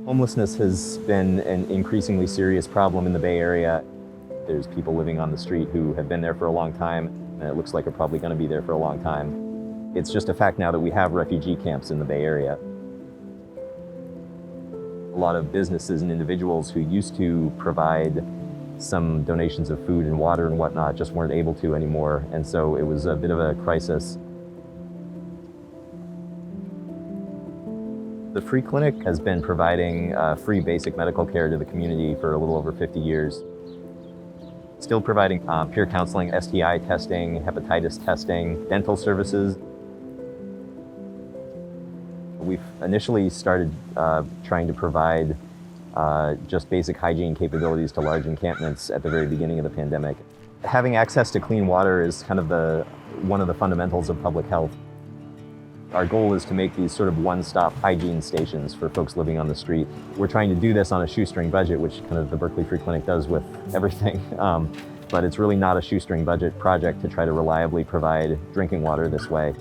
Homelessness has been an increasingly serious problem in the Bay Area. There's people living on the street who have been there for a long time, and it looks like are probably going to be there for a long time. It's just a fact now that we have refugee camps in the Bay Area. A lot of businesses and individuals who used to provide some donations of food and water and whatnot just weren't able to anymore, and so it was a bit of a crisis. The Free Clinic has been providing free basic medical care to the community for a little over 50 years. Still providing peer counseling, STI testing, hepatitis testing, dental services. We've initially started trying to provide just basic hygiene capabilities to large encampments at the very beginning of the pandemic. Having access to clean water is kind of one of the fundamentals of public health. Our goal is to make these sort of one-stop hygiene stations for folks living on the street. We're trying to do this on a shoestring budget, which kind of the Berkeley Free Clinic does with everything. But it's really not a shoestring budget project to try to reliably provide drinking water this way.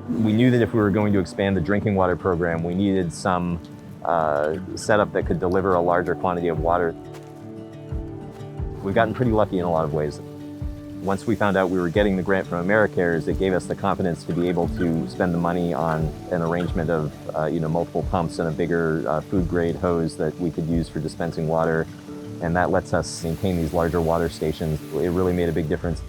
We knew that if we were going to expand the drinking water program, we needed some setup that could deliver a larger quantity of water. We've gotten pretty lucky in a lot of ways. Once we found out we were getting the grant from AmeriCares, it gave us the confidence to be able to spend the money on an arrangement of multiple pumps and a bigger food-grade hose that we could use for dispensing water. And that lets us maintain these larger water stations. It really made a big difference.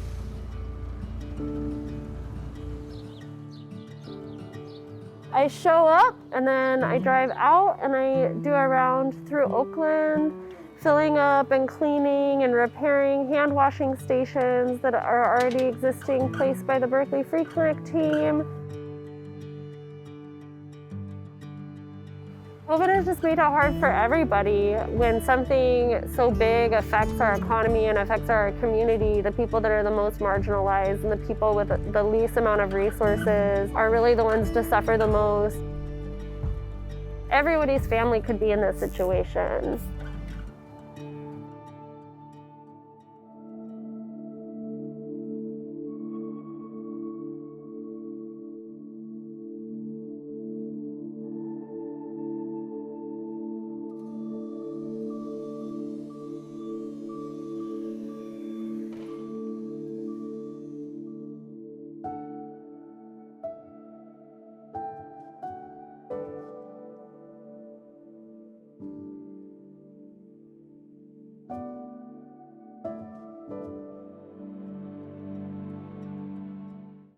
I show up and then I drive out and I do a round through Oakland, filling up and cleaning and repairing hand washing stations that are already existing placed by the Berkeley Free Clinic team. COVID has just made it hard for everybody. When something so big affects our economy and affects our community, the people that are the most marginalized and the people with the least amount of resources are really the ones to suffer the most. Everybody's family could be in this situation.